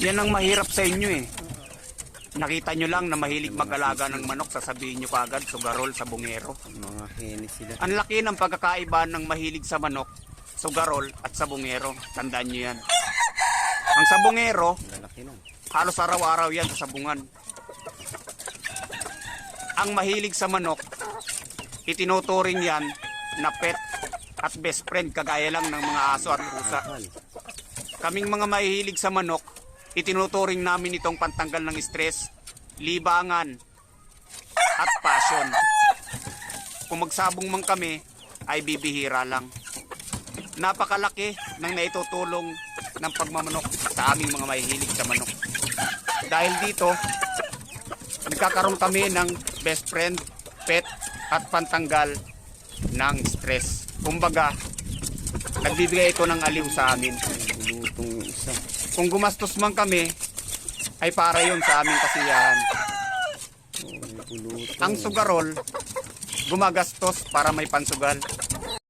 Yan ang mahirap sa inyo eh. Nakita nyo lang na mahilig mag-alaga ng manok, sasabihin nyo kagad, sugarol sa bungero. Mga heni sila. Ang laki ng pagkakaiba ng mahilig sa manok, sugarol at sa bungero. Tandaan nyo yan. Ang sa bungero, Lalaki na. halos araw-araw yan sa sabungan. Ang mahilig sa manok, itinuturing yan na pet at best friend, kagaya lang ng mga aso at pusa. Mahal. Kaming mga mahihilig sa manok, itinuturing namin itong pantanggal ng stress, libangan, at passion. Kung magsabong man kami, ay bibihira lang. Napakalaki ng naitutulong ng pagmamanok sa aming mga mahihilig sa manok. Dahil dito, nagkakaroon kami ng best friend, pet, at pantanggal ng stress. Kumbaga, nagbibigay ito ng aliw sa amin. Bulutong yung isa. Kung gumastos man kami, ay para yon sa aming kasiyahan. Oh, bulutong. Ang sugarol, gumagastos para may pansugal.